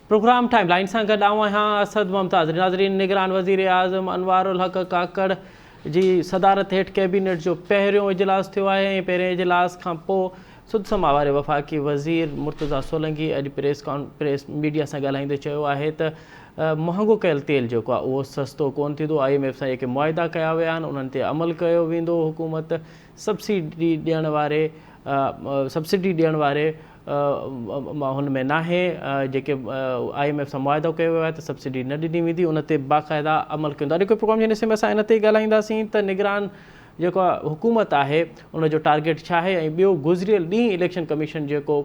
Programme timeline से गॾु आहियां असद मुमताज़। नाज़रीन, निगरान वज़ीर आज़म अनवारुल हक़ काकड़ जी सदारत हेठि कैबिनेट जो पहिरियों इजलास थियो आहे ऐं पहिरें इजलास खां पोइ सुदसमा वारे वफ़ाक़ी वज़ीर मुर्तज़ा सोलंकी अॼु प्रेस मीडिया सां ॻाल्हाईंदे चयो आहे त महांगो कयल तेल जेको आहे उहो सस्तो कोन थींदो। IMF सां जेके मुआइदा कया विया आहिनि उन्हनि ते अमल कयो वेंदो। हुकूमत सब्सिडी ॾियण वारे हुन में नाहे जेके IMF सां मुआइदो कयो वियो आहे त सब्सिडी न ॾिनी वेंदी, उन ते बाक़ाइदा अमल कयो। अॼु प्रोग्राम जे हिसे में असां इन ते ॻाल्हाईंदासीं त निगरान जेको हुकूमत आहे उनजो टारगेट छा आहे ऐं ॿियो गुज़िरियल ॾींहुं इलेक्शन कमीशन जेको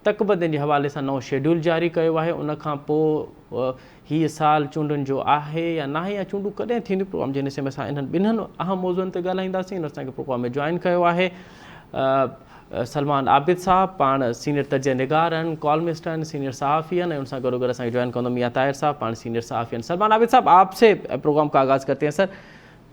तकबंदियुनि जे हवाले सां नओं शेड्यूल जारी कयो आहे, उनखां पोइ हीअ साल चूंडुनि जो आहे या न आहे या चूंडूं कॾहिं थींदियूं। प्रोग्राम जे हिसे में असां इन्हनि ॿिन्हिनि अहम मौज़ुअनि ते ॻाल्हाईंदासीं। असांखे प्रोग्राम में जॉइन कयो आहे सलमान आबिद साहब, पाण सीनियर तजिया निगार आहिनि, कॉलमिस्ट आहिनि, सीनियर सहाफ़ी आहिनि, उनसां गॾोगॾु असांखे जॉइन कंदो मियां ताहिर साहब, पाण सीनियर सहाफ़ी आहिनि। सलमान आबिद साहब, आपसे प्रोग्राम का आगाज़ करते हैं। सर,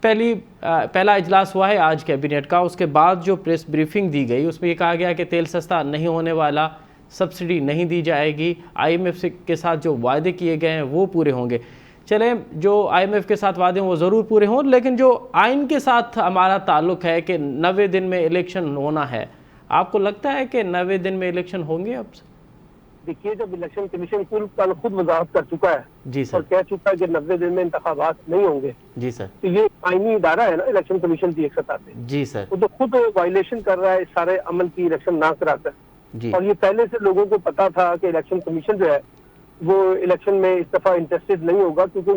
पहला इजलास हुआ है आज कैबिनेट का, उसके बाद जो प्रेस ब्रीफिंग दी गई उसमें ये कहा गया कि तेल सस्ता नहीं होने वाला, सब्सिडी नहीं दी जाएगी, IMF के साथ जो वायदे किए गए हैं वो पूरे होंगे। चलें, जो IMF के साथ वादे हैं वो ज़रूर पूरे हों, लेकिन जो आइन के साथ हमारा ताल्लुक़ है कि 90 दिन में इलेक्शन होना है, आपको लगता है कि 90 दिन में इलेक्शन होंगे? अब देखिए, जब इलेक्शन कमीशन खुद वजाहत कर चुका है जी सर, और कह चुका है कि 90 दिन में इंतखाबात नहीं होंगे जी सर, तो ये आईनी इदारा है ना इलेक्शन कमीशन की एक सत्ता से, जी सर, वो तो खुद वायलेशन कर रहा है इस सारे अमल की इलेक्शन ना कराकर। जी, और ये पहले से लोगों को पता था कि इलेक्शन कमीशन जो है वो इलेक्शन में इस दफा इंटरेस्टेड नहीं होगा, क्योंकि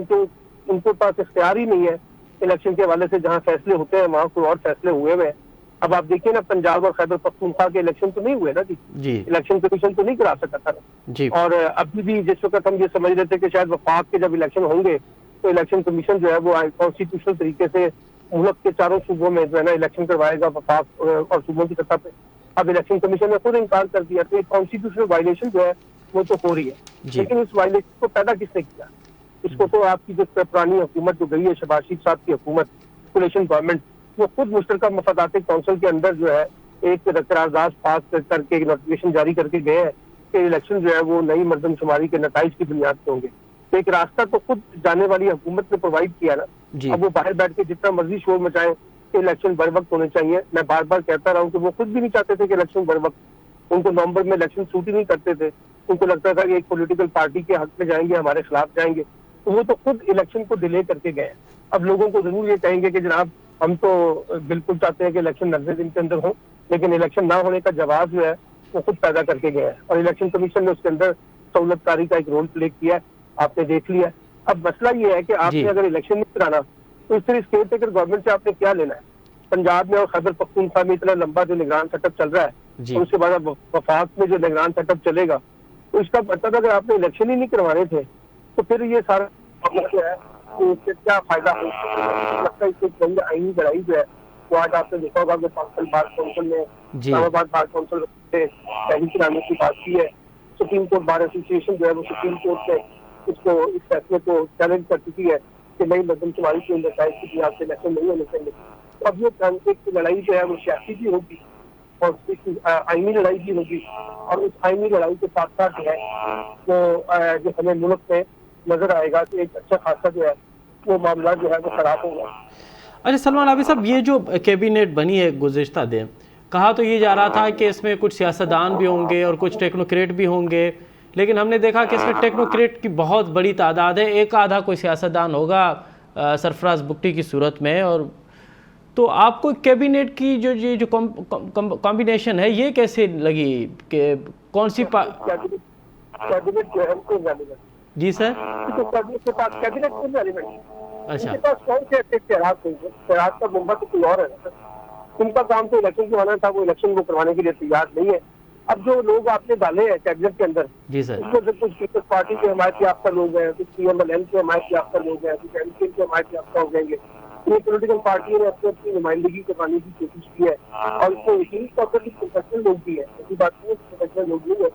उनके पास इख्तियार ही नहीं है इलेक्शन के हवाले से। जहाँ फैसले होते हैं वहाँ कोई और फैसले हुए हुए हैं। अब आप देखिए ना, पंजाब और खैबर पख्तूनख्वा के इलेक्शन तो नहीं हुए ना जी, इलेक्शन कमीशन तो नहीं करा सका था जी। और अभी भी जिस वक्त हम ये समझ रहे थे कि शायद वफाक के जब इलेक्शन होंगे तो इलेक्शन कमीशन जो है वो कॉन्स्टिट्यूशनल तरीके से मुल्क के चारों सूबों में जो है ना इलेक्शन करवाएगा वफाक और सूबों की सतह पे। अब इलेक्शन कमीशन ने खुद इनकार कर दिया, तो कॉन्स्टिट्यूशनल वायलेशन जो है वो तो हो रही है। लेकिन इस वायलेशन को पैदा किसने किया? इसको तो आपकी जो पुरानी हुकूमत जो गई है, शहबाज शरीफ साहब की हुकूमत, कोलिशन गवर्नमेंट, वो खुद मुश्तरका मफादाती काउंसिल के अंदर जो है एक करारदाद पास करके नोटिफिकेशन जारी करके गए हैं कि इलेक्शन जो है वो नई मर्दमशुमारी के नताइज की बुनियाद पे होंगे। तो एक रास्ता तो खुद जाने वाली हुकूमत ने प्रोवाइड किया ना। अब वो बाहर बैठ के जितना मर्जी शोर मचाएं कि इलेक्शन बर वक्त होने चाहिए, मैं बार बार कहता रहा हूँ कि वो खुद भी नहीं चाहते थे कि इलेक्शन बर वक्त। उनको नवंबर में इलेक्शन सूट ही नहीं करते थे। उनको लगता था कि एक पॉलिटिकल पार्टी के हक में जाएंगे, हमारे खिलाफ जाएंगे, तो वो तो खुद इलेक्शन को डिले करके गए। अब लोगों को जरूर ये कहेंगे कि जनाब हम तो बिल्कुल चाहते हैं कि इलेक्शन 90 दिन के अंदर हो, लेकिन इलेक्शन ना होने का जवाब जो है वो खुद पैदा करके गया है और इलेक्शन कमीशन ने उसके अंदर सहूलतकारी का एक रोल प्ले किया, आपने देख लिया। अब मसला ये है कि आपने अगर इलेक्शन नहीं कराना तो इस तरह स्टेट टेकर गवर्नमेंट से आपने क्या लेना है? पंजाब में और खैबर पख्तूनख्वा में इतना लंबा जो निगरान सेटअप चल रहा है और उसके बाद वफाक में जो निगरान सेटअप चलेगा, तो इसका मतलब अगर आपने इलेक्शन ही नहीं करवाने थे तो फिर ये सारा जो है इससे क्या फायदा हो? इससे आईनी लड़ाई जो है वो आज आपने देखा होगा कि पाकिस्तान बार काउंसिल ने इस्लामाबाद बार काउंसिल से तहरीक कराने की बात की है। सुप्रीम कोर्ट बार एसोसिएशन जो है वो सुप्रीम कोर्ट में इसको इस फैसले को चैलेंज कर चुकी है कि नई मर्दमशुमारी के नताइज की बुनियाद से इलेक्शन नहीं होने चाहिए। तो अब ये ट्रांसलेट की लड़ाई जो है वो सियासी भी होगी और आईनी लड़ाई भी होगी, और उस आईनी लड़ाई के साथ साथ जो है वो जो हमें मुल्क में नजर आएगा कि एक अच्छा खासा जो है वो मामला जो है वो खराब होगा। अच्छा सलमान आबिद साहब, ये जो कैबिनेट बनी है गुज़िश्ता दिन, कहा तो ये जा रहा था कि इसमें कुछ सियासतदान भी होंगे और कुछ टेक्नोक्रेट भी होंगे, लेकिन हमने देखा कि इसमें टेक्नोक्रेट की बहुत बड़ी तादाद है, एक आधा कोई सियासतदान होगा सरफराज बुगटी की सूरत में। और तो आपको कैबिनेट की जो कॉम्बिनेशन है ये कैसे लगी कि कौन सी कैबिनेट जो है जी सर, के पास कैबिनेट को अच्छा, उनके पास कौन से अच्छे शहरात का मुंबा तो कोई और है ना। उनका काम तो इलेक्शन करवाना था, वो इलेक्शन को करवाने के लिए तैयार नहीं है। अब जो लोग आपने डाले हैं कैबिनेट के अंदर, जी सर, उसमें से कुछ पीपल्स पार्टी के हमायत याफ्ता लोग हैं, कुछ PMLN के हमायत याफ्ता लोग हैं, कुछ MKN के हमायत याफ्ता हो जाएंगे। ये पोलिटिकल पार्टियों ने अपनी अपनी नुमाइंदगी करवाने की कोशिश की है और इसको यकीन तौर पर प्रोफेशनल लोग भी है, ऐसी बात नहीं है प्रोफेशनल लोग नहीं है,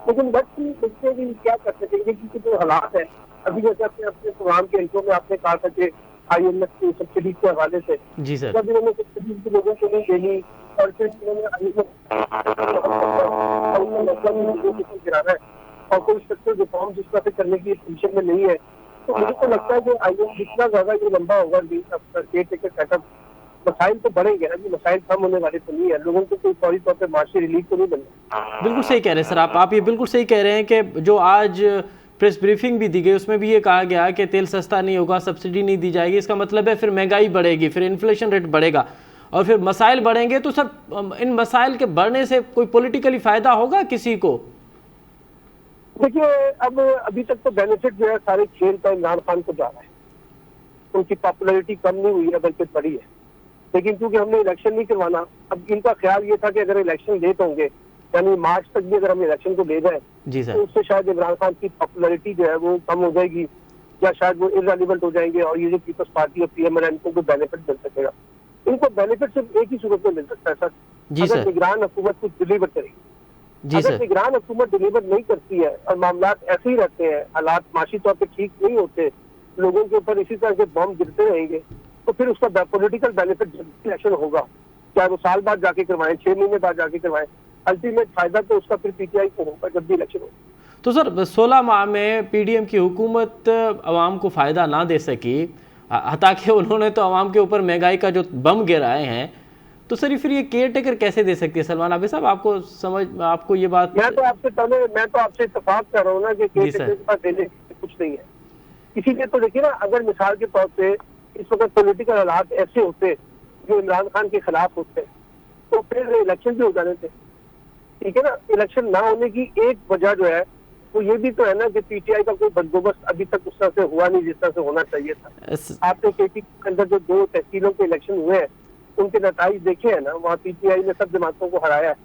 लेकिन बच्चे भी क्या कर सकेंगे क्योंकि जो हालात है अभी जैसे अपने प्रोग्राम के इंट्रो में आपने कहा था कि IMF की सब्सिडी के हवाले से जी सर, जब इन्होंने सब्सिडी लोगों को नहीं देनी और फिर इन्होंने गिराना है और कोई स्ट्रक्चरल रिफॉर्म जिस तरह से करने की पोजीशन में नहीं है। तो मुझे तो लगता है कि आईएम जितना ज्यादा ये लंबा होगा केयर टेकर सेटअप, मसाइल तो बढ़ेंगे ना, कि मसाइल कम होने वाले तो नहीं है, लोगों को कोई फौरी तौर पर माशी रिलीफ तो नहीं मिलना। बिल्कुल सही कह रहे हैं सर आप ये बिल्कुल सही कह रहे हैं कि जो आज प्रेस ब्रीफिंग भी दी गई उसमें भी ये कहा गया कि तेल सस्ता नहीं होगा, सब्सिडी नहीं दी जाएगी। इसका मतलब है फिर महंगाई बढ़ेगी, फिर इन्फ्लेशन रेट बढ़ेगा और फिर मसाइल बढ़ेंगे। तो सर इन मसाइल के बढ़ने से कोई पॉलिटिकली फायदा होगा किसी को? देखिए, अब अभी तक तो बेनिफिट जो है सारे खेल का इमरान खान को जा रहा है। उनकी पॉपुलैरिटी कम नहीं हुई है बल्कि बढ़ी है। लेकिन क्योंकि हमने इलेक्शन नहीं करवाना, अब इनका ख्याल ये था कि अगर इलेक्शन लेट होंगे, यानी मार्च तक भी अगर हम इलेक्शन को ले जाए जी सर, तो उससे शायद इमरान खान की पॉपुलैरिटी जो है वो कम हो जाएगी, या शायद वो इररेलेवेंट हो जाएंगे और ये जो पीपल्स पार्टी और पीएम है इनको कोई बेनिफिट मिल सकेगा। इनको बेनिफिट सिर्फ एक ही सूरत में मिल सकता है सर, जी अगर सर, निगरान हुकूमत कुछ डिलीवर करेगी। जी अगर सर, निगरान हुकूमत डिलीवर नहीं करती है और मामलात ऐसे ही रहते हैं, हालात माशी तौर पे ठीक नहीं होते, लोगों के ऊपर इसी तरह से बम गिरते रहेंगे, तो फिर उसका पॉलिटिकल बेनिफिट जब इलेक्शन होगा, चाहे वो साल बाद जाके करवाएं, 6 महीने बाद जाके करवाएं, अल्टीमेट फायदा तो उसका फिर पीटीआई को होगा जब भी इलेक्शन होगा। तो सर 16 माह में पीडीएम की हुकूमत अवाम को फ़ायदा ना दे सकी, हालांकि उन्होंने तो अवाम के ऊपर महंगाई का जो बम गिराए हैं, तो सर फिर ये केयर टेकर कैसे दे सकती है? सलमान आबिद साहब आपको ये बात, मैं तो आपसे इत्तेफाक कर रहा हूँ ना कि केयर टेकर के पास देने कुछ नहीं है। इसीलिए तो देखिए ना, अगर मिसाल के तौर पे इस वक्त पॉलिटिकल हालात ऐसे होते जो इमरान खान के खिलाफ होते तो फिर इलेक्शन भी हो जाने थे, ठीक है ना। इलेक्शन ना होने की एक वजह जो है वो ये भी तो है ना कि पीटीआई का कोई बंदोबस्त अभी तक उस तरह से हुआ नहीं जिस तरह से होना चाहिए था। आपने केपी के अंदर जो 2 तहसीलों के इलेक्शन हुए हैं उनके नताइज देखे हैं ना, वहाँ पीटीआई ने सब जमातों को हराया है।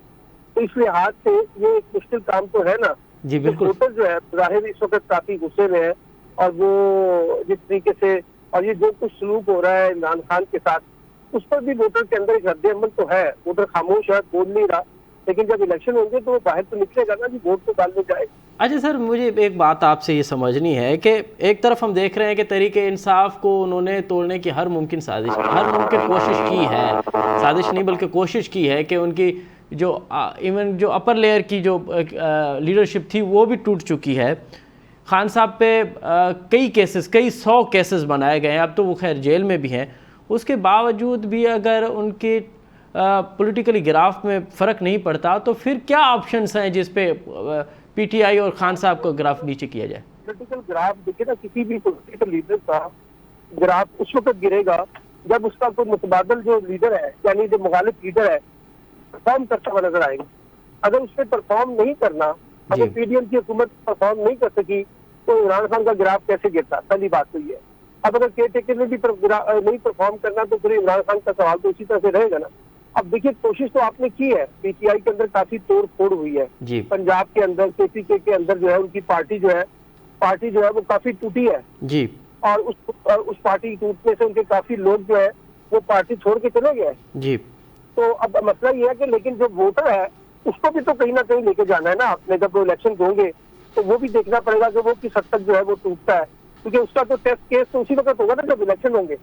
तो इस लिहाज से ये एक मुश्किल काम तो है ना। जी बिल्कुल, वोटर जो है जाहिर इस वक्त काफी गुस्से में है, और वो जिस तरीके से और ये जो कुछ सलूक हो रहा है इमरान खान के साथ, उस पर भी वोटर के अंदर एक रद्द-ए-अमल तो है। वोटर खामोश है, बोल नहीं रहा, लेकिन जब इलेक्शन होंगे तो वो बाहर तो निकलेगा ना, कि वोट तो डालने जाएगा। अच्छा सर, मुझे एक बात आपसे ये समझनी है कि एक तरफ हम देख रहे हैं कि तहरीके इंसाफ को उन्होंने तोड़ने की हर मुमकिन कोशिश की है, साजिश नहीं बल्कि कोशिश की है कि उनकी जो इवन जो अपर लेयर की जो लीडरशिप थी वो भी टूट चुकी है। खान साहब पे कई 100 केसेस बनाए गए हैं, अब तो वो खैर जेल में भी हैं। उसके बावजूद भी अगर उनके पॉलिटिकली ग्राफ में फ़र्क नहीं पड़ता, तो फिर क्या ऑप्शंस हैं जिस पे पीटीआई और खान साहब को ग्राफ नीचे किया जाए? पॉलिटिकल ग्राफ देखिए ना, किसी भी पॉलिटिकल लीडर का ग्राफ उस वक्त गिरेगा जब उसका कोई मुतबादल जो लीडर है, यानी जो मुखालिफ लीडर है, परफॉर्म करता हुआ नजर आएगा। अगर उसने परफॉर्म नहीं करना, अगर पीडीएम की हुकूमत परफॉर्म नहीं कर सकी, तो इमरान खान का ग्राफ कैसे गिरता? पहली बात तो ये है। अब अगर केयर टेकर ने भी नहीं परफॉर्म करना, तो फिर इमरान खान का सवाल तो इसी तरह से रहेगा ना। अब देखिए, कोशिश तो आपने की है, पीटीआई के अंदर काफी तोड़ फोड़ हुई है जी, पंजाब के अंदर, केपीके के अंदर जो है उनकी पार्टी जो है वो काफी टूटी है जी, और उस पार्टी टूटने से उनके काफी लोग जो है वो पार्टी छोड़ के चले गए जी। तो अब मसला ये है कि लेकिन जो वोटर है उसको भी तो कहीं ना कहीं लेके जाना है ना आपने। जब वो इलेक्शन होंगे तो वो भी देखना पड़ेगा कि वो किस हद तक जो है वो टूटता है, क्योंकि उसका तो टेस्ट केस तो उसी वक्त होगा ना जब इलेक्शन होंगे।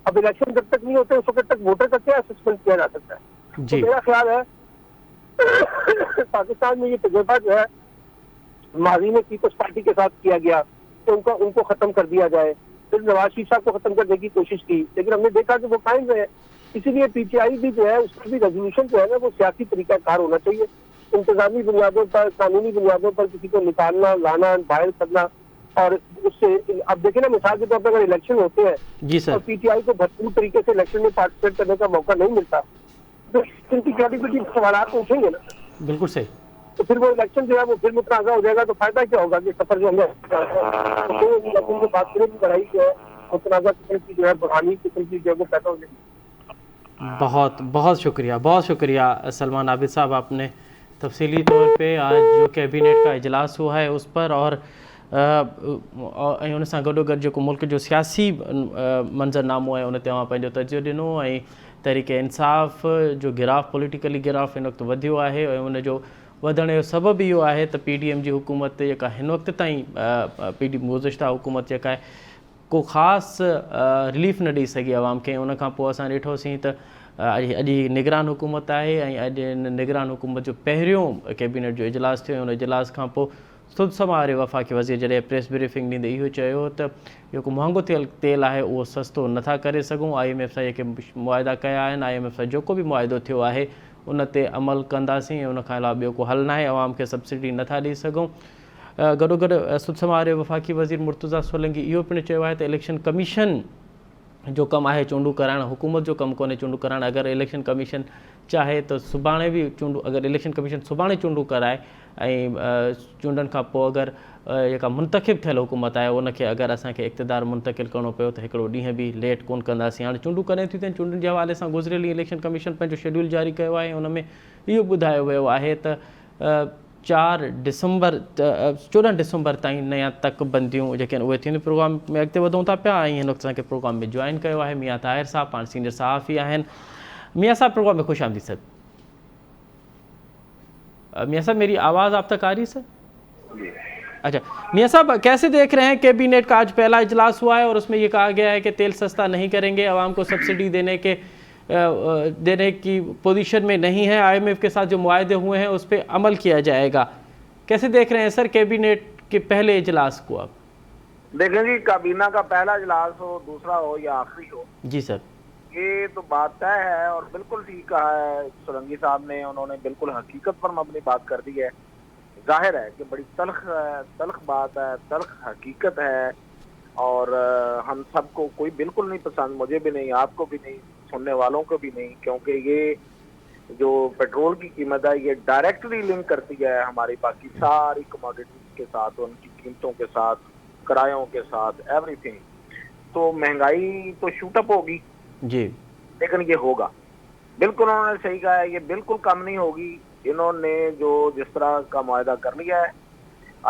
अब इलेक्शन जब तक नहीं होते उस वक्त तक वोटर का क्या असेसमेंट किया जा सकता है? जी, तो मेरा ख्याल है पाकिस्तान में ये तजुर्बा जो है माजी में पीपल्स पार्टी के साथ किया गया तो उनको खत्म कर दिया जाए, फिर नवाज शरीफ साहब को खत्म करने की कोशिश की, लेकिन हमने देखा कि वो कायम रहे। इसीलिए पीटीआई भी जो है उसका भी रेजोल्यूशन जो है ना वो सियासी तरीकाकार होना चाहिए, इंतजामी बुनियादों पर, कानूनी बुनियादों पर किसी को निकालना, लाना, बाहर करना। और उससे अब देखिए ना, मिसाल के तौर पर अगर इलेक्शन होते हैं जी सर, और पीटीआई को भरपूर तरीके से इलेक्शन में पार्टिसिपेट करने का मौका नहीं मिलता, तो इनकी क्रेडिबिलिटी सवाल तो उठेंगे ना। बिल्कुल सही। तो फिर वो इलेक्शन जो है वो फिर मुतनाज़ा हो जाएगा, तो फायदा क्या होगा कि सफर जो हमें तो इलेक्शन के बाद फिर लड़ाई जो है मुतनाज़ा किस्म की जो है, बुरहानी किस्म की जो है वो पैदा हो जाएगी। बहुत शुक्रिया सलमान आबिद साहब, आपने तफसीली तौर पे आज जो कैबिनेट का इजलास हुआ है उस पर और उन सां गॾोगॾु जेको मुल्क जो सियासी मंज़रनामो आहे उन ते तव्हां पंहिंजो तजियो ॾिनो ऐं तहरीके इंसाफ़ जो गिराफ़, पॉलिटिकली गिराफ़ हिन वक़्तु वधियो आहे ऐं उन जो वधण जो सबबु इहो आहे त पीडीएम जी हुकूमत जेका हिन वक़्तु ताईं गुज़िश्ता हुकूमत जेका आहे को ख़ासि रिलीफ न ॾेई सघी आवाम खे। उन खां पोइ असां ॾिठोसीं त अॼु निगरान हुकूमत आहे ऐं अॼु निगरान हुकूमत जो पहिरियों कैबिनेट जो इजलास थियो, उन इजलास खां पोइ सुध समारे वफ़ाक़ी वज़ीर जॾहिं प्रेस ब्रीफिंग ॾींदे इहो चयो त जेको महांगो तेल आहे उहो सस्तो नथा करे सघूं। IMF सां जेके मुआइदा कया आहिनि, IMF सां जेको बि मुआइदो थियो आहे उन ते अमल कंदासीं ऐं उन खां अलावा ॿियो को हल नाहे। अवाम खे सब्सिडी नथा ॾेई सघूं। गॾोगॾु सुध समारे वफ़ाक़ी वज़ीर मुर्तज़ा सोलंकी इहो पिणु चयो आहे त इलेक्शन कमीशन जो कमु आहे चूंडूं कराइणु, हुकूमत जो कमु कोन्हे चूंडूं कराइणु। अगरि इलेक्शन कमीशन चाहे त सुभाणे बि चूंडूं, अगरि इलेक्शन कमीशन सुभाणे चूंडूं कराए ऐं चूंडनि खां पोइ अगरि जेका मुंतखिब थियल हुकूमत आहे उनखे अगरि असांखे इक़्तिदार मुंतक़िल करिणो पियो त हिकिड़ो ॾींहुं बि लेट कोन कंदासीं। हाणे चूंडूं कॾहिं थियूं थियनि, चूंडुनि जे हवाले सां गुज़िरियल इलेक्शन कमीशन पंहिंजो शेड्यूल जारी कयो आहे। उन में इहो ॿुधायो वियो आहे त 14 डिसंबर ताईं नया तकबंदियूं जेके आहिनि उहे थींदियूं। प्रोग्राम में अॻिते वधूं था पिया ऐं हिन वक़्तु असांखे प्रोग्राम में जॉइन कयो आहे मियां ताहिर साहब, पाण सीनियर सहाफ़ी आहिनि। मियां साहब प्रोग्राम में खुश आमदीद सर। मियां साहब मेरी आवाज़ आप तक आ रही है सर? अच्छा मियां साहब, कैसे देख रहे हैं कैबिनेट का आज पहला इजलास हुआ है और उसमें ये कहा गया है कि तेल सस्ता नहीं करेंगे, आवाम को सब्सिडी देने की पोजीशन में नहीं है, IMF के साथ जो मुआहदे हुए हैं उस पर अमल किया जाएगा। कैसे देख रहे हैं सर कैबिनेट के पहले इजलास को आप? देखें जी, काबीना का पहला इजलास हो, दूसरा हो या आखिरी हो, जी सर, ये तो बात तय है और बिल्कुल ठीक कहा है सोलंकी साहब ने। उन्होंने बिल्कुल हकीकत पर अपनी बात कर दी है। जाहिर है कि बड़ी तल्ख बात है, तल्ख हकीकत है और हम सबको कोई बिल्कुल नहीं पसंद, मुझे भी नहीं, आपको भी नहीं, सुनने वालों को भी नहीं, क्योंकि ये जो पेट्रोल की कीमत है ये डायरेक्टली लिंक करती है हमारी बाकी सारी कमोडिटीज के साथ, उनकी कीमतों के साथ, किरायों के साथ, एवरीथिंग। तो महंगाई तो शूटअप होगी जी, लेकिन ये होगा, बिल्कुल उन्होंने सही कहा है, ये बिल्कुल कम नहीं होगी। इन्होंने जो जिस तरह का मुआहदा कर लिया है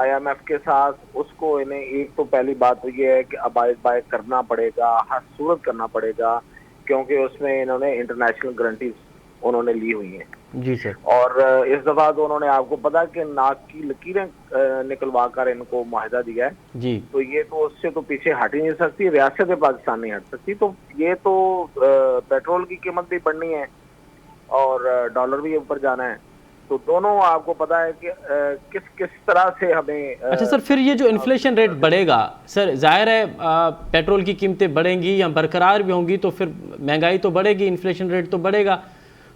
IMF के साथ, उसको इन्हें एक तो पहली बात तो ये है कि अबाइड करना पड़ेगा, हर सूरत करना पड़ेगा, क्योंकि उसमें इन्होंने इंटरनेशनल गारंटीज उन्होंने ली हुई हैं। जी सर। और इस दफा तो उन्होंने आपको पता कि नाक की लकीरें निकलवा कर इनको मुआहदा दिया है जी, तो ये तो उससे तो पीछे हट ही नहीं सकती, रियासत पाकिस्तान नहीं हट सकती। तो ये तो पेट्रोल की कीमत भी बढ़नी है और डॉलर भी ऊपर जाना है, तो दोनों आपको पता है कि किस किस तरह से हमें अच्छा सर, फिर ये जो इन्फ्लेशन रेट बढ़ेगा सर, जाहिर है पेट्रोल की कीमतें बढ़ेंगी या बरकरार भी होंगी तो फिर महंगाई तो बढ़ेगी, इन्फ्लेशन रेट तो बढ़ेगा।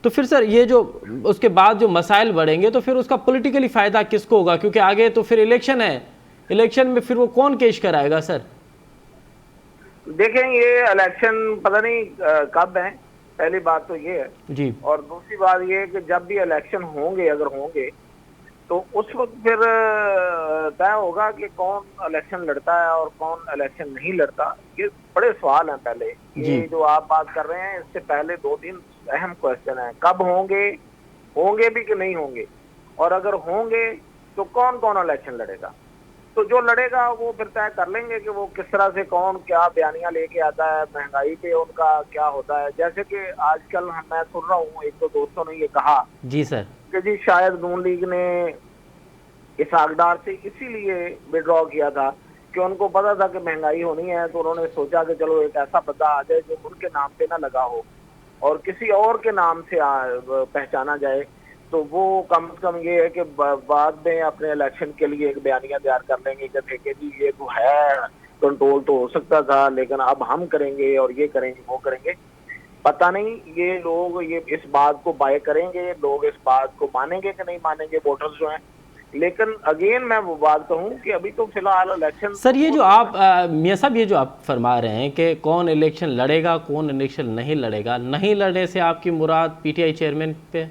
तो फिर सर ये जो उसके बाद जो मसाइल बढ़ेंगे तो फिर उसका पॉलिटिकली फ़ायदा किसको होगा? क्योंकि आगे तो फिर इलेक्शन है, इलेक्शन में फिर वो कौन केश कराएगा सर? देखें, ये इलेक्शन पता नहीं कब है, पहली बात तो ये है जी, और दूसरी बात ये है कि जब भी इलेक्शन होंगे, अगर होंगे तो उस वक्त फिर तय होगा कि कौन इलेक्शन लड़ता है और कौन इलेक्शन नहीं लड़ता। ये बड़े सवाल हैं। पहले ये जो आप बात कर रहे हैं, इससे पहले 2-3 अहम क्वेश्चन है। कब होंगे भी कि नहीं होंगे, और अगर होंगे तो कौन कौन इलेक्शन लड़ेगा। तो जो लड़ेगा वो फिर तय कर लेंगे कि वो किस तरह से कौन क्या बयानियां लेके आता है, महंगाई पे उनका क्या होता है। जैसे कि आजकल मैं सुन रहा हूँ, एक दो दोस्तों ने ये कहा जी सर, कि जी शायद नून लीग ने इसहाकडार से इसीलिए विड्रॉ किया था कि उनको पता था कि महंगाई होनी है, तो उन्होंने सोचा कि चलो एक ऐसा बंदा आ जाए जो उनके नाम पे ना लगा हो और किसी और के नाम से पहचाना जाए। तो वो कम से कम ये है कि बाद में अपने इलेक्शन के लिए एक बयानिया तैयार कर लेंगे कि देखे जी ये तो है, कंट्रोल तो हो सकता था लेकिन अब हम करेंगे और ये करेंगे वो करेंगे। पता नहीं ये लोग ये इस बात को बाय करेंगे, लोग इस बात को मानेंगे कि नहीं मानेंगे, वोटर्स जो हैं। लेकिन अगेन मैं वो बात कहूँ कि अभी तो फिलहाल इलेक्शन सर ये जो आप मियां साहब ये जो आप फरमा रहे हैं कि कौन इलेक्शन लड़ेगा कौन इलेक्शन नहीं लड़ेगा, नहीं लड़ने से आपकी मुराद PTI चेयरमैन पे?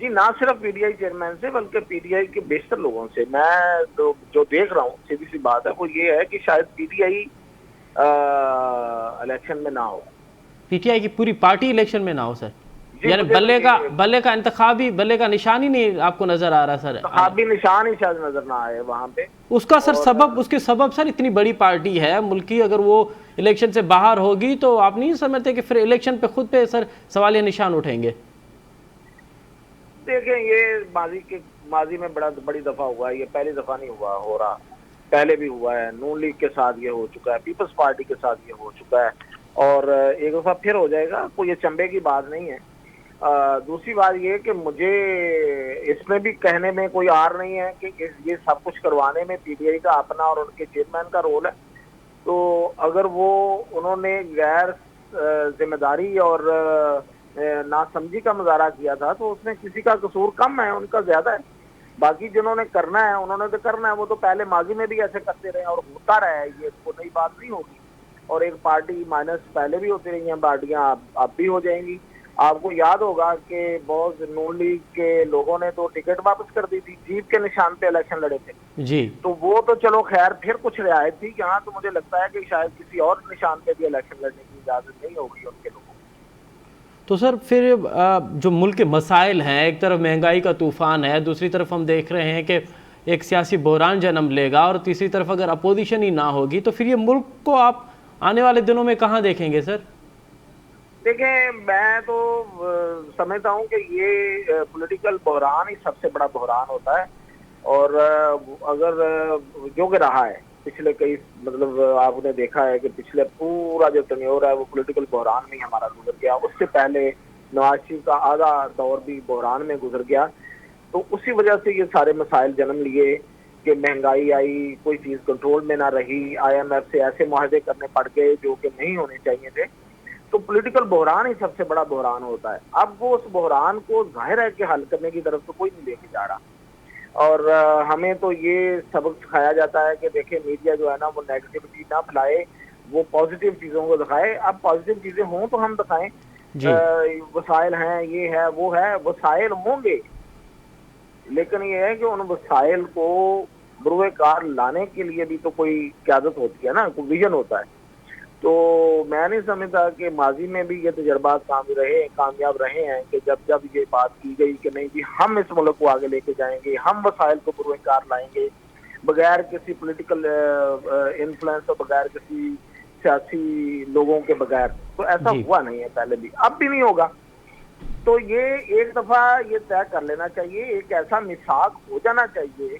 जी ना सिर्फ PTI चेयरमैन से बल्कि PTI के बेशतर लोगों से मैं तो जो देख रहा हूँ, सीधी सी बात है वो ये है कि शायद PTI इलेक्शन में ना हो, PTI की पूरी पार्टी इलेक्शन में ना हो सर। यानी बल्ले का इंतखाबी बल्ले का निशान ही नहीं आपको नजर आ रहा सर? इंतखाबी निशान ही शायद नजर ना आए वहां पे। उसका सर सबब, उसके सबब सर इतनी बड़ी पार्टी है मुल्की, अगर वो इलेक्शन से बाहर होगी तो आप नहीं समझते कि फिर इलेक्शन पे खुद पे सर सवालिया निशान उठेंगे? देखें ये माजी में बड़ी दफा हुआ है, ये पहली दफा नहीं हो रहा, पहले भी हुआ है। नून लीग के साथ ये हो चुका है, पीपल्स पार्टी के साथ ये हो चुका है और एक दफा फिर हो जाएगा। कोई ये चंबे की बात नहीं है। दूसरी बात ये कि मुझे इसमें भी कहने में कोई आर नहीं है कि ये सब कुछ करवाने में पीटीआई का अपना और उनके चेयरमैन का रोल है। तो अगर वो उन्होंने गैर जिम्मेदारी और नासमझी का मुजाहरा किया था तो उसमें किसी का कसूर कम है, उनका ज्यादा है। बाकी जिन्होंने करना है उन्होंने तो करना है, वो तो पहले माजी में भी ऐसे करते रहे और होता रहा है, ये तो नई बात नहीं होगी। और एक पार्टी माइनस पहले भी होती रही हैं पार्टियां, अब भी हो जाएंगी। आपको याद होगा कि बहुत नून लीग के लोगों ने तो टिकट वापस कर दी थी, जीप के निशान पे इलेक्शन लड़े थे जी। तो वो तो चलो खैर फिर कुछ रियायत थी। यहाँ तो मुझे लगता है कि शायद किसी और निशान पे भी इलेक्शन लड़ने की इजाजत नहीं होगी उनके लोगों को। तो सर फिर जो मुल्क के मसाइल हैं, एक तरफ महंगाई का तूफान है, दूसरी तरफ हम देख रहे हैं कि एक सियासी बहरान जन्म लेगा, और तीसरी तरफ अगर अपोजिशन ही ना होगी तो फिर ये मुल्क को आप आने वाले दिनों में कहाँ देखेंगे सर? देखिए, मैं तो समझता हूँ कि ये पॉलिटिकल बहरान ही सबसे बड़ा बहरान होता है। और अगर जो कि रहा है पिछले कई, मतलब आपने देखा है कि पिछले पूरा जो तन्योर है वो पॉलिटिकल बहरान में हमारा गुजर गया। उससे पहले नवाज शरीफ का आधा दौर भी बहरान में गुजर गया। तो उसी वजह से ये सारे मसाइल जन्म लिए कि महंगाई आई, कोई चीज कंट्रोल में ना रही, IMF से ऐसे मुआहदे करने पड़ गए जो कि नहीं होने चाहिए थे। तो पॉलिटिकल बहरान ही सबसे बड़ा बहरान होता है। अब वो उस बहरान को जाहिर है कि हल करने की तरफ तो कोई नहीं लेके जा रहा। और हमें तो ये सबक सिखाया जाता है कि देखिए, मीडिया जो है ना वो नेगेटिविटी ना फैलाए, वो पॉजिटिव चीजों को दिखाए। अब पॉजिटिव चीजें हों तो हम दिखाएं, वसाइल हैं, ये है वो है, वसाइल होंगे, लेकिन ये है कि उन वसाइल को बुरे कार लाने के लिए भी तो कोई क़यादत होती है ना, कोई विजन होता है। तो मैं नहीं समझता कि माजी में भी ये तजर्बात कामयाब रहे हैं कि जब ये बात की गई कि नहीं जी हम इस मुल्क को आगे लेके जाएंगे, हम वसाइल को पुरस्कार लाएंगे बगैर किसी पॉलिटिकल इन्फ्लुएंस और बगैर किसी सियासी लोगों के बगैर, तो ऐसा हुआ नहीं है पहले भी, अब भी नहीं होगा। तो ये एक दफा ये तय कर लेना चाहिए, एक ऐसा मिसाक हो जाना चाहिए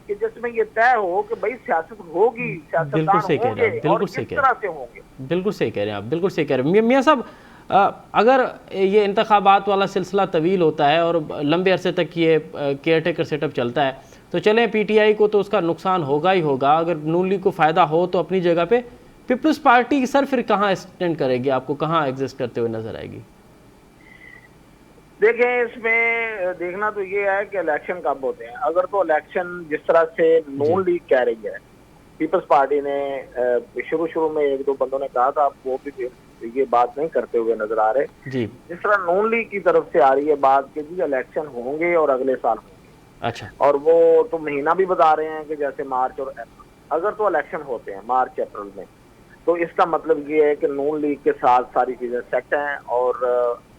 कि जिसमें ये तय हो कि भाई सियासत होगी, सियासतदान होंगे और किस तरह से होंगे। बिल्कुल सही कह रहे हैं आप, बिल्कुल सही कह रहे हैं मियां साहब। अगर ये इंतखाबात वाला सिलसिला तवील होता है और लंबे अरसे तक ये केयर टेकर सेटअप चलता है तो चलें, PTI को तो उसका नुकसान होगा ही होगा। अगर नून लीग को फ़ायदा हो तो अपनी जगह पे पीपल्स पार्टी सर फिर कहाँ स्टैंड करेगी, आपको कहाँ एग्जिस्ट करते हुए नजर आएगी? देखें, इसमें देखना तो ये है कि इलेक्शन कब होते हैं। अगर तो इलेक्शन जिस तरह से नून लीग कह रही है, पीपल्स पार्टी ने शुरू में एक दो बंदों ने कहा था, वो भी ये बात नहीं करते हुए नजर आ रहे जी। जिस तरह नून लीग की तरफ से आ रही है बात कि जी इलेक्शन होंगे और अगले साल होंगे, अच्छा, और वो तो महीना भी बता रहे हैं कि जैसे मार्च और अप्रैल। अगर तो इलेक्शन होते हैं मार्च अप्रैल में तो इसका मतलब ये है कि नून लीग के साथ सारी चीजें सेट हैं और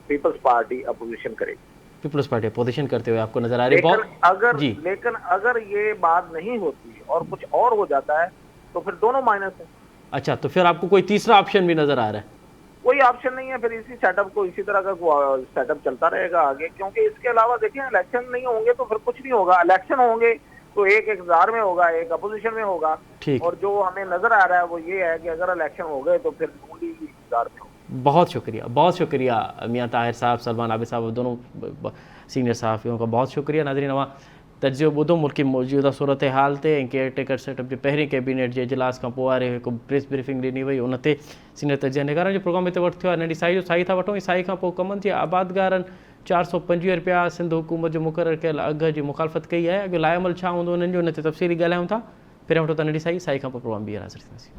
पीपल्स पार्टी अपोजिशन करेगी। पीपल्स पार्टी अपोजिशन करते हुए आपको नजर आ रही है। लेकिन अगर ये बात नहीं होती और कुछ और हो जाता है तो फिर दोनों माइनस है। अच्छा, तो फिर आपको कोई तीसरा ऑप्शन भी नजर आ रहा है? कोई ऑप्शन नहीं है, फिर इसी सेटअप को, इसी तरह का सेटअप चलता रहेगा आगे, क्योंकि इसके अलावा देखिए इलेक्शन नहीं होंगे तो फिर कुछ नहीं होगा। इलेक्शन होंगे तो एक इक़्तिदार में होगा, एक अपोजिशन में होगा, और जो हमें नजर आ रहा है वो ये है कि अगर इलेक्शन हो गए तो फिर नून लीग इक़्तिदार में होगा। बहुत शुक्रिया मियां ताहिर साहब, सलमान आबिद साहब, दोनों सीनियर सहाफ़ियों का बहुत शुक्रिया। नाज़रीन, अवां तजियो ॿुधो मुल्क की मौजूदा सूरत हाल ते केयर टेकर सेटअप जे पहिरीं कैबिनेट जे इजलास खां पोइ वारे हिकु प्रेस ब्रीफिंग ॾिनी वई, उन ते सीनियर तजिया निगारनि जो प्रोग्राम हिते वठी थियो आहे। नंढी साई जो साई था वठूं। साई खां पोइ कमनि जी आबादगारनि 425 रुपया सिंध हुकूमत जो मुक़ररु कयल अघ जी मुखालफ़त कई आहे। अघु लाइमल छा हूंदो उन्हनि जो, उन ते तफ़सीली ॻाल्हायूं था। पहिरियों वठो था नंढी साई खां पोइ प्रोग्राम ॿीहर हाज़िर थींदासीं।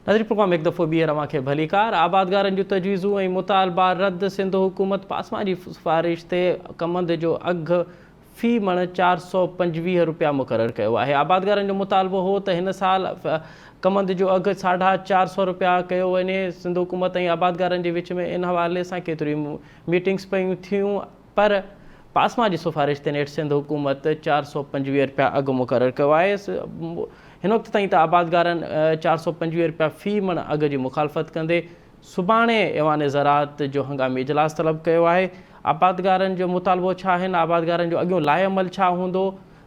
नाज़रीन, प्रोग्राम एक दफ़ो ॿीहर अव्हां खे भलीकार। आबादगारनि जूं तजवीज़ूं ऐं मुतालबा रद्द। सिंध हुकूमत पासमा जी सिफ़ारिश ते कमंद जो अघु फ़ी मण 425 रुपया मुक़ररु कयो आहे। आबादगारनि जो मुतालबो हो त हिन साल कमंद जो अघु 450 रुपया कयो वञे। सिंध हुकूमत ऐं आबादगारनि जे विच में इन हवाले सां केतिरियूं मीटिंग्स पियूं थियूं, पर पासमा जी सिफ़ारिश ते नेठि सिंध हुकूमत 425 रुपया अघु मुक़ररु कयो आहे। हिन वक़्त ताईं त आबादगारनि 425 रुपया फ़ी मण अघु जी मुखालफ़त कंदे सुभाणे ऐवान ज़राअत जो हंगामी इजलास तलब कयो आहे। आबादगारनि जो मुतालबो छा आहिनि, आबादगारनि जो अॻियों लाइअमल छा हूंदो,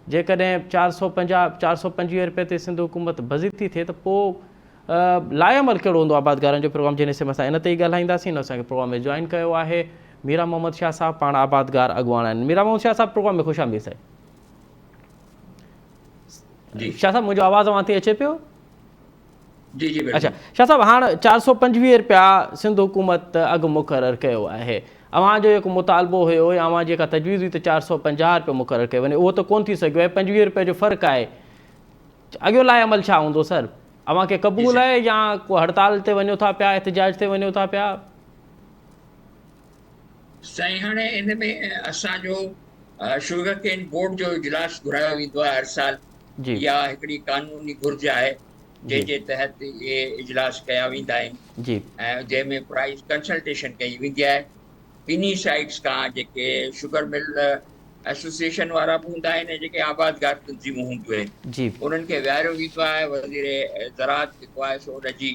जेकॾहिं 425 रुपये ते सिंध हुकूमत बज़ी थी थिए त पोइ लाइअमल कहिड़ो हूंदो आबादगारनि जो। प्रोग्राम जे हिसे में असां इन ते ई ॻाल्हाईंदासीं। न असांखे प्रोग्राम में जॉइन कयो आहे मीरा मोहम्मद शाह साहब पाण आबादगार अॻुवान आहिनि। मीरा मोहम्मद शाह साहब प्रोग्राम में ख़ुशि आमदीद साईं। शाह साहब मुंहिंजो आवाज़ अव्हां ते अचे पियो? जी जी अच्छा शाह साहब, हाणे 425 रुपया सिंध हुकूमत अघु मुक़ररु कयो आहे। अव्हांजो जेको मुतालबो हुयो या अव्हां जेका तजवीज़ हुई त 450 रुपया मुक़ररु कयो वञे, उहो त कोन थी सघियो आहे। 25 रुपए जो फ़र्क़ु आहे। अॻियो लाइ अमल छा हूंदो सर? अव्हांखे क़बूल आहे या को हड़ताल ते वञो था पिया, एहतिजाज ते वञो था पिया? साईं, हाणे इन में असांजो शुगर केन बोर्ड जो इजलास घुरायो वेंदो आहे हर साल। जी या हिकिड़ी कानूनी घुर्ज आहे जंहिंजे तहत इहे इजलास कया वेंदा आहिनि जी ऐं जंहिंमें प्राइस कंसल्टेशन कई वेंदी आहे ॿिन्ही साइड्स खां, जेके शुगर मिल एसोसिएशन वारा बि हूंदा आहिनि ऐं जेके आबादगार तंज़ीमूं हूंदियूं आहिनि, जी उन्हनि खे विहारियो वेंदो आहे। वज़ीर ज़राअत जेको आहे सो उनजी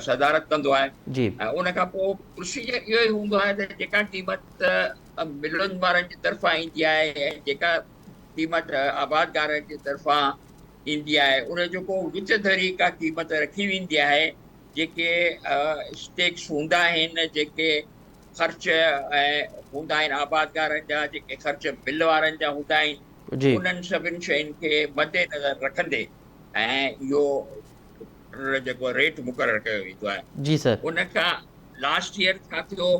सदारत कंदो आहे। जी ऐं उन खां पोइ प्रोसीजर इहो ई हूंदो आहे त जेका क़ीमत मिलनि वारनि जी तरफ़ां ईंदी आहे ऐं जेका क़ीमत आबादगारनि जी तरफ़ां ईंदी आहे, उन जो को विच धरी का क़ीमत रखी वेंदी आहे। जेके स्टेक्स हूंदा आहिनि, जेके ख़र्च हूंदा आहिनि आबादगारनि जा, जेके ख़र्च मिल वारनि जा हूंदा आहिनि, जी उन्हनि सभिनि शयुनि खे मद्देनज़र रखंदे ऐं इहो जेको रेट मुक़ररु कयो वेंदो आहे। जी सर। उन खां लास्ट ईयर छा थियो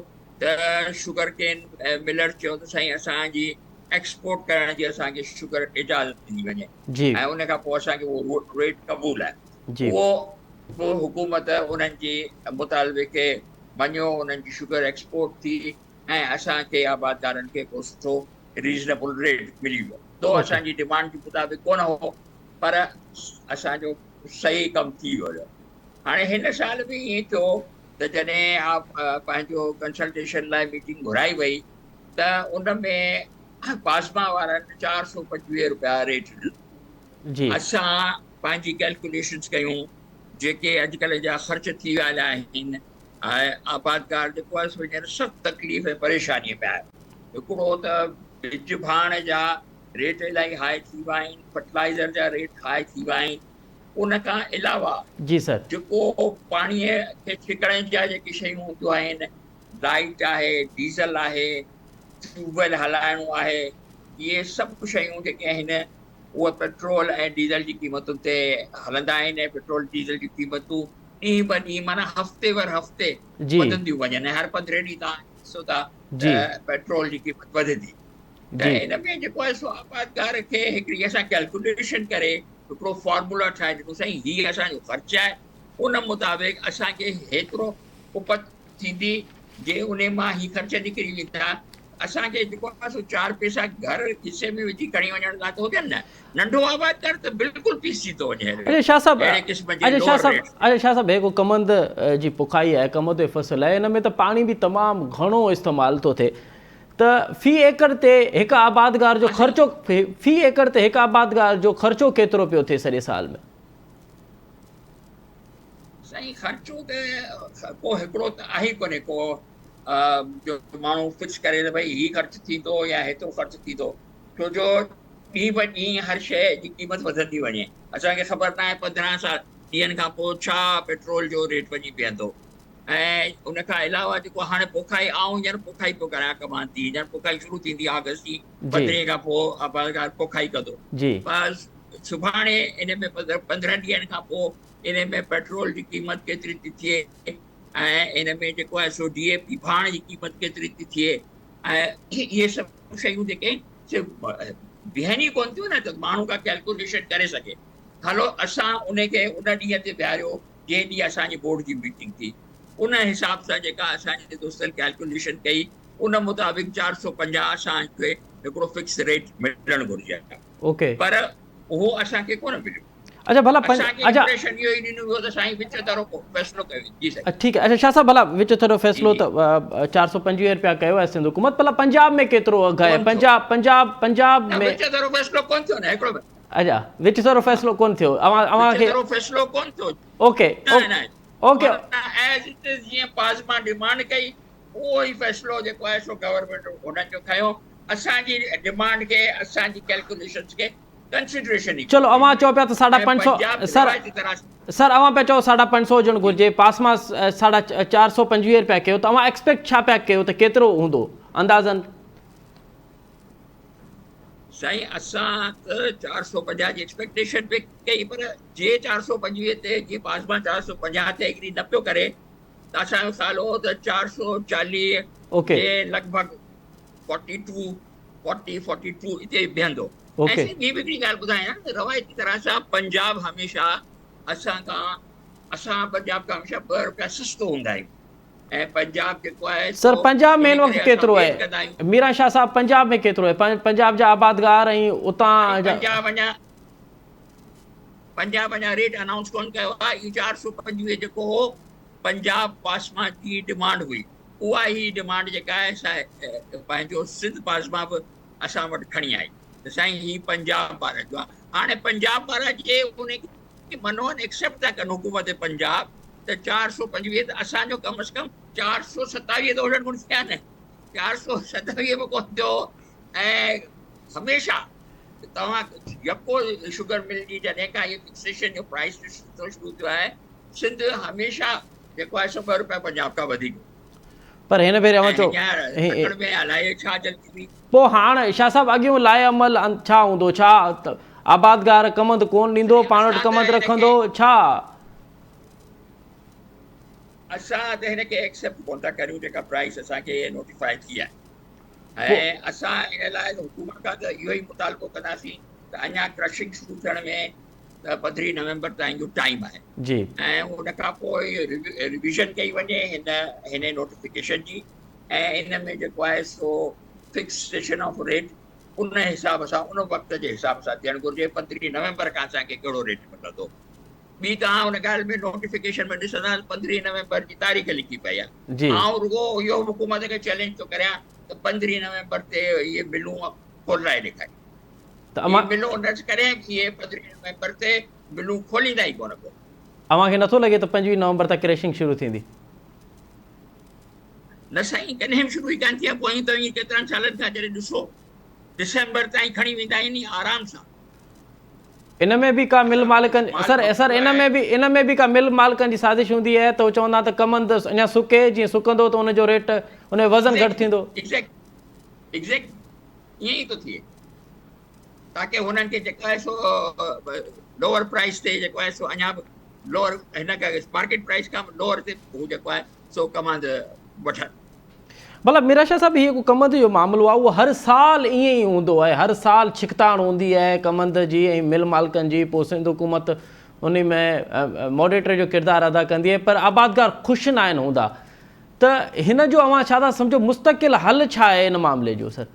त शुगर केन मिलर चयो त साईं असांजी एक्सपोर्ट करण जी असांखे शुगर इजाज़त ॾिनी वञे जी ऐं उन खां पोइ असांखे उहो रेट क़बूल आहे। जी उहो पोइ हुकूमत उन्हनि जी मुतालबे खे मञियो, उन्हनि जी शुगर एक्सपोर्ट थी ऐं असांखे आबादगारनि खे को सुठो रीज़नेबल रेट मिली वियो। तो असांजी डिमांड जे मुताबिक़ कोन हो, पर असांजो सही कमु थी वियो। हाणे हिन साल बि ईअं थियो त जॾहिं पंहिंजो कंसल्टेशन लाइ मीटिंग घुराई वई त उन में पासमा वारनि 425 रुपया रेट ॾिनो। जी असां पंहिंजी कैलकुलेशन्स कयूं, जेके अॼुकल्ह जा ख़र्च थी विया आहिनि ऐं आबादगार जेको आहे सो हींअर सख़्तु तकलीफ़ ऐं परेशानीअ में आहे। हिकिड़ो त बिज भाण जा रेट इलाही हाई थी विया आहिनि, फर्टिलाइज़र जा रेट हाई थी विया आहिनि। उन खां अलावा जी सर, जेको पाणीअ खे छिकण जा जेके शयूं हूंदियूं आहिनि, लाइट आहे, डीज़ल आहे, ट्यूबवेल हलाइणो आहे, इहे सभु शयूं जेके आहिनि उहे पेट्रोल ऐं डीज़ल जी क़ीमतुनि ते हलंदा आहिनि ऐं पेट्रोल डीज़ल जी क़ीमतूं ॾींहुं ब ॾींहुं माना हफ़्ते वर हफ़्ते जी वधंदियूं वञनि। हर 15 ॾींहं तव्हां ॾिसो था जी पेट्रोल जी क़ीमत वधे थी। त जी इन में जेको आहे सो आबादगार खे हिकिड़ी असां कैलकुलेशन करे हिकिड़ो फॉर्मूला ठाहे ॾिनो, साईं हीअ असांजो ख़र्चु आहे, उन मुताबिक़ असांखे हेतिरो उपत थींदी। जे उन मां ही ख़र्च निकिरी वेंदा, असांखे जेको आहे सो 4 पैसा घर हिसे में विझी खणी वञण लाइ थो थियनि न। नंढो आबादगार त बिल्कुलु पीसी थो वञे। अच्छा शाह साहब, अहिड़े क़िस्म जे अच्छा शाह लोअर साहब, रेट। अच्छा शाह साहब, हिकु कमंद जी पुखाई आहे, कमंद जो फ़सुलु आहे, हिन में त पाणी बि तमामु घणो इस्तेमालु थो थिए। त फ़ी एकड़ ते हिकु आबादगार जो ख़र्चो, फ़ी एकड़ ते हिकु आबादगार जो ख़र्चो केतिरो पियो थिए सॼे साल में? साईं ख़र्चो त को हिकिड़ो त आहे कोन्हे को जो माण्हू फिक्स करे त भई हीउ ख़र्चु थींदो या हेतिरो ख़र्चु थींदो, छो जो ॾींहुं ब ॾींहुं हर शइ जी क़ीमत वधंदी वञे। असांखे ख़बर न आहे 15 ॾींहंनि खां पोइ छा पेट्रोल जो रेट वञी बीहंदो। ऐं उन खां अलावा जेको हाणे पोखाई आऊं हींअर पोखाई पियो करां कमां थी, हींअर पोखाई शुरू थींदी अगस्त जी 15 खां पोइ आबादगार पोखाई कंदो। जी बस सुभाणे इन में 15 ॾींहंनि खां पोइ इन में पेट्रोल जी क़ीमत केतिरी थी थिए ऐं इन में जेको आहे सो DAP भाण जी क़ीमत केतिरी थी थिए ऐं इहे सभु शयूं जेके बीहनी कोन थियूं न, त माण्हू का कैलकुलेशन करे सघे। हलो असां उनखे उन ॾींहं ते विहारियो जंहिं ॾींहुं असांजी बोर्ड जी मीटिंग थी। उन हिसाब सां जेका असांजे दोस्तनि कैलकुलेशन कई, उन मुताबिक़ 450 असांखे हिकिड़ो फिक्स रेट मिलणु घुरिजे, ओके। पर उहो असांखे कोन मिलियो। अच्छा भला असांखे अच्छा इंप्रेशन इहो ई ॾिनो वियो त साईं विच तरो फ़ैसिलो कयो। जी साईं, ठीकु आहे। अच्छा शाह साहब, भला विच थोरो फ़ैसिलो त 425 रुपया कयो आहे सिंध हुकूमत, भला पंजाब में केतिरो अघु आहे? पंजाब में विच तरो फ़ैसिलो कोन थियो न हिकिड़ो। अच्छा विच थोरो फ़ैसिलो कोन थियो अव्हांखे? तरो फ़ैसिलो कोन थियो। Okay okay as it is जीअं पासमा डिमांड कई, उहो ई फ़ैसिलो जेको आहे सो गवर्नमेंट उन्हनि जो खयो। असांजी डिमांड खे, असांजी कैलकुलेशन्स खे कंसिडरेशन ही चलो अवां चओ पिया त 550 सर सर अवां पिया चओ 550 हुजणु घुरिजे, पास मां 425 रुपया कयो, त अवां एक्सपेक्ट छा पिया कयो त केतिरो हूंदो अंदाज़न? साईं असां त 450 जी एक्सपेक्टेशन पे कई, पर जे 425 ते जी पास मां 450 ते एग्री न पियो करे त असांजो ख़्याल हो त 440 ओके जे लॻभॻि 42 इते बीहंदो। ओके। ऐसी ॿी हिकिड़ी ॻाल्हि ॿुधायां, रवायती तरह सां पंजाब हमेशह असां पंजाब खां हमेशह 2 रुपया सस्तो हूंदा आहियूं, ऐं पंजाब जेको आहे सर पंजाब में इन वक़्तु केतिरो आहे मीरा शाह साहब? पंजाब में केतिरो आहे? पंजाब जा आबादगार ऐं उतां पंजाब अञा रेट अनाउंस कोन कयो आहे। ई 425 जेको हो पंजाब पासमा जी डिमांड हुई, उहा ई डिमांड जेका आहे पंहिंजो सिंध पासमा बि असां वटि खणी आई त साईं ही पंजाब वारनि जो आहे। हाणे पंजाब वारा जे उनखे मनोन एक्सेप्ट था कनि हुकूमत पंजाब त 425 त असांजो कम से कम 427 तो हुजणु घुरिजे न, 427 बि कोन थियो। ऐं हमेशह तव्हां यको शुगर मिल जी जॾहिं खां इहे फिक्सेशन जो प्राइस शुरू थियो आहे, सिंध हमेशह जेको आहे 2 रुपया पंजाब खां वधीक। पर हिन भेरे अवां चओ में हलाए छा जल्दी हुई। पोइ हाणे शाह साहब अॻियूं लाइ अमल छा हूंदो? छा आबादगार कमंद कोन ॾींदो, पाण वटि कमंद रखंदो छा? असां त हिनखे एक्सेप्ट कोन था करियूं जेका प्राइस असांखे नोटिफाई थी आहे, ऐं असां इन लाइ हुकूमत खां त इहो ई मुतालबो कंदासीं त अञा क्रशिंग शुरू थियण में 15 नवंबर ताईं जो टाइम आहे जी, ऐं उन खां पोइ रिविज़न कई वञे हिन नोटिफिकेशन जी, ऐं इन में जेको आहे सो फिक्सेशन ऑफ रेट उन हिसाब सां उन वक़्त जे हिसाब सां थियणु घुरिजे। 15 नवंबर खां असांखे कहिड़ो रेट मिलंदो। ॿी तव्हां हुन ॻाल्हि में नोटिफिकेशन में ॾिसंदा 15 नवंबर जी तारीख़ लिखी पई आहे। ऐं रुगो इहो हुकूमत खे चैलेंज थो करियां त 15 नवंबर ते इहे बिलूं खोलाए ॾेखारे त बिलूं न करे इहे 15 नवंबर ते बिलूं खोलींदा ई कोन। पोइ अव्हांखे नथो लॻे त 25 नवंबर तक क्रैशिंग शुरू थींदी? न साईं, कॾहिं शुरू ई कान थी आहे। पोइ त केतिरनि सालनि खां जॾहिं ॾिसो दिसंबर ताईं खणी वेंदा आहिनि आराम सां। इन में भी का मिल मालिकन सर इन में भी का मिल मालिकन जी साजिश हूंदी है तो चवंदा त कमंद अञा सुके, जीअं सुकंदो तो उनजो रेट उन वज़न घटि थींदो। एग्जैक्ट ईअं ई थो थिए, ताकि हुननि खे जेको आहे सो लोअर प्राइस ते जेको आहे सो अञा बि लोअर हिन मार्केट प्राइस खां लोअर ते हू जेको आहे सो कमंद वठनि। मतलब मीरा शाह साहब, ये कमंद जो मामलो आहे वो हर साल ईअं ई हूंदो आहे, हर साल छिकताण हूंदी आहे कमंद जी ऐं मिल मालिकनि जी। पोइ सिंध हुकूमत उन में मॉडरेटर जो किरदारु अदा कंदी आहे, पर आबादगार ख़ुशि न आहिनि हूंदा। त हिन जो अव्हां छा था सम्झो मुस्तक़िल हल छा आहे इन मामले जो? सर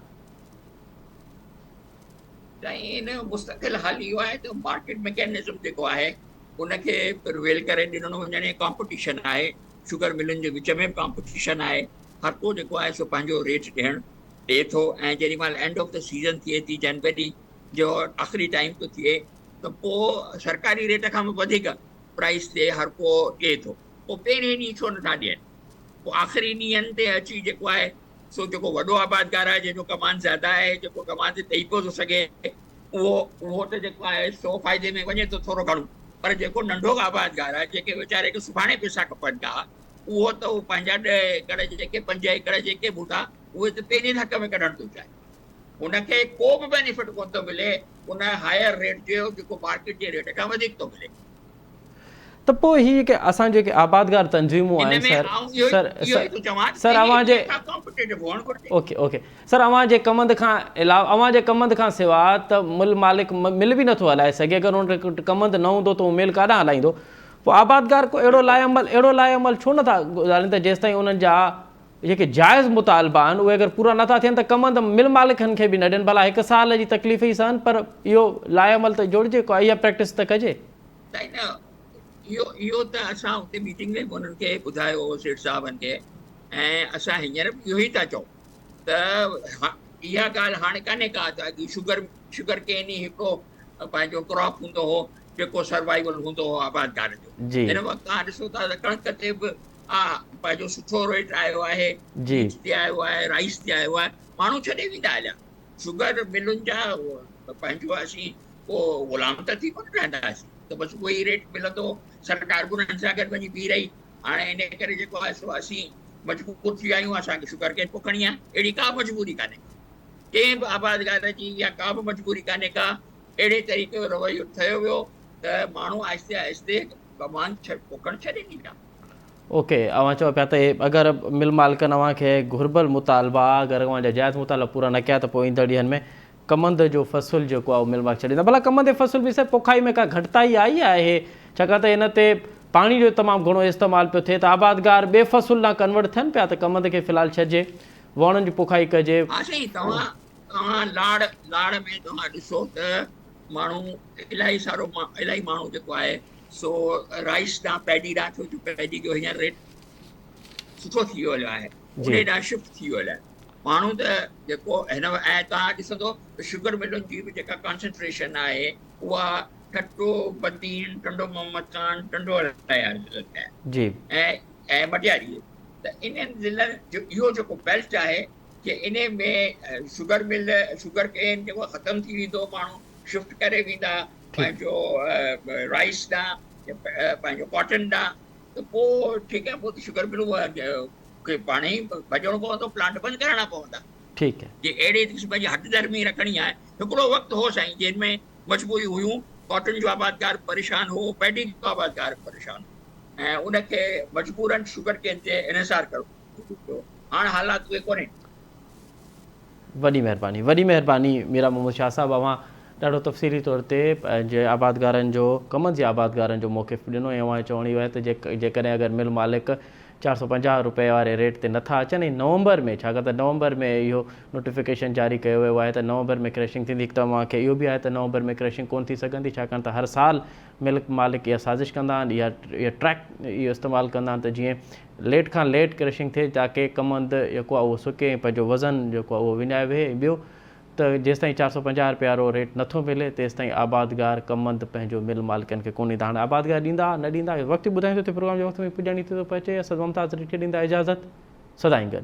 इन मुस्तक़िल हल इहो आहे त मार्केट मैकेनिज़म जेको आहे उनखे प्रिवेल करे ॾिनो वञे। कॉम्पिटिशन आहे, शुगर मिलनि जे विच में कॉम्पिटिशन आहे, हर को जेको आहे सो पंहिंजो रेट ॾिए थो। ऐं जेॾी महिल एंड ऑफ द सीज़न थिए थी, जनवरी जो आख़िरी टाइम थो थिए, त पोइ सरकारी रेट खां बि वधीक प्राइस ते हर को ॾिए थो। पोइ पहिरें ॾींहुं छो नथा ॾियनि? पोइ आख़िरी ॾींहंनि ते अची जेको आहे सो जेको वॾो आबादगार आहे, जंहिंजो कमांड ज़्यादा आहे, जेको कमांड ॾेई पियो थो सघे, उहो त जेको आहे सो फ़ाइदे में वञे थो थोरो घणो। पर जेको नंढो आबादगार आहे, जेके वीचारे खे सुभाणे पैसा खपनि था, उहो त उहो पंहिंजा 10 एकड़ जेके 5 एकड़ जेके बि था उहे त पहिरीं धक में कढणु थो चाहे। उनखे को बि बेनिफिट कोन थो मिले उन हायर रेट जो जेको मार्केट जे रेट खां वधीक थो मिले। त पोइ ही के असां जेके आबादगार तंज़ीमूं आहिनि सर अवां जे ओके सर अवां जे कमंद खां अलावा अवां जे कमंद खां सिवा त मिल मालिक मिल बि नथो हलाए सघे। अगरि उन कमंद न हूंदो त उहो मिल काॾां हलाईंदो? पोइ आबादगार को अहिड़ो लाइ अमल छो नथा ॻाल्हाइनि त जेसिताईं उन्हनि जा जेके जाइज़ मुतालबा आहिनि उहे अगरि पूरा नथा थियनि त कमंद मिल मालिकनि खे बि न ॾियनि। भला 1 साल जी तकलीफ़ ई सहनि, पर इहो लाइ अमल त जोड़िजे, को इहा प्रैक्टिस त कजे। इहो त असां हुते मीटिंग में उन्हनि खे ॿुधायो हो सेठ साहिबनि खे, ऐं असां हींअर बि इहो ई था चऊं त इहा ॻाल्हि हाणे कान्हे का त अॻु शुगर केन ई हिकिड़ो पंहिंजो क्रॉप हूंदो हो जेको सर्वाइवल हूंदो हो आबादगार जो। हिन वक़्तु तव्हां ॾिसो था त कणिक ते बि पंहिंजो सुठो रेट आयो आहे, ते आयो आहे, राइस ते आयो आहे, माण्हू छॾे वेंदा हलिया। शुगर मिलुनि जा पंहिंजो असीं पोइ ग़ुलाम त थी कोन रहंदासीं, त बसि उहो ई रेट मिलंदो, सरकार बि उन्हनि सां गॾु वञी बीह रही। हाणे इन करे जेको आहे सो असीं मजबूर थी विया आहियूं, असांखे शुगर केन पोखणी आहे, अहिड़ी का मजबूरी कान्हे, कंहिं बि आबादगार जी या का बि मजबूरी कान्हे का। अहिड़े तरीक़े जो रवैयो ठहियो वियो त माण्हू आहिस्ते आहिस्ते कमाइण पोखणु छॾे ॾींदा। ओके, अवां चओ पिया त अगरि मिल मालिकनि अव्हांखे घुर्बल मुतालबा अगरि अव्हांजा जाइज़ मुतालबा पूरा न कया त पोइ ईंदड़ ॾींहंनि में कमंद जो फ़सुलु जेको आहे उहो मिल मालिक छॾींदा। भला कमंद जे फ़सुल बि सभु पोखाई में का घटिताई आई आहे, छाकाणि त हिन ते पाणी जो तमामु घणो इस्तेमालु पियो थिए त आबादगार ॿिए फ़सुल लाइ कन्वर्ट थियनि पिया त कमंद खे फ़िलहालु छॾिजे, वणनि जी पोखाई कजे। हा साईं, तव्हां लाड़ में तव्हां ॾिसो त माण्हू इलाही माण्हू जेको आहे सो राइस ॾांहुं पैडी ॾांहुं, छो जो पैडी जो हींअर रेट सुठो थी वियो आहे, उन ॾांहुं शिफ्ट थी वियो आहे माण्हू। त जेको हिन ऐं तव्हां ॾिसंदो त शुगर मिलुनि जी बि जेका कॉन्सेंट्रेशन आहे उहा टटो, बदीन, टंडो मोहम्मद खान, टंडो जी ऐं मटियारी, त इन्हनि ज़िलनि जो इहो जेको बेल्ट आहे कि इन में शुगर केन जेको ख़तम थी वेंदो, माण्हू शिफ्ट करे वेंदा पंहिंजो राइस ॾांहुं, पंहिंजो कॉटन ॾांहुं, त पोइ ठीकु आहे, पोइ त शुगर मिलूं खे पाण ई भॼणो पवंदो, प्लांट बंदि करणा पवंदा। ठीकु है, जे अहिड़े क़िस्म जी हटधर्मी रखणी आहे। हिकिड़ो वक़्तु हो साईं जिन में मजबूरी हुयूं, कॉटन जो आबादगार परेशान हो, पैडी जो आबादगार परेशान हो, ऐं उनखे मजबूरन शुगर केन ते इन्हिसार करो। हाणे हालात उहे कोन्हे। वॾी महिरबानी मीरा मोहम्मद शाह साहब, अव्हां ॾाढो तफ़सीली तौर ते पंहिंजे आबादगारनि जो, कमनि जे आबादगारनि जो मौक़िफ़ ॾिनो ऐं अव्हां चवणी आहे त जेकॾहिं अगरि मिल मालिक 450 रुपए वारे रेट ते नथा अचनि ऐं नवंबर में, छाकाणि त नवंबर में इहो नोटिफिकेशन जारी कयो वियो आहे त नवंबर में क्रैशिंग थींदी, त तव्हांखे इहो बि आहे त नवंबर में क्रैशिंग कोन थी सघंदी, छाकाणि त हर साल मिल्क मालिक इहा साज़िश कंदा आहिनि, इहा ट्रैक इहो इस्तेमालु कंदा आहिनि त जीअं लेट खां लेट क्रैशिंग थिए ताकी कमंद जेको आहे उहो सुके ऐं पंहिंजो वज़न जेको आहे उहो विञाए वेहे। ॿियो त जेसिताईं 450 रुपया वारो रेट नथो मिले तेसिताईं आबादगार कमंद पंहिंजो मिल मालिकनि खे कोन ॾींदा। हाणे आबादगार ॾींदा न ॾींदा वक़्तु ॿुधाईंदो त प्रोग्राम जो वक़्तु में पुॼाणी थो पहुचे। असां मुमताज़ खे ॾींदा इजाज़त, सदाईं गॾु।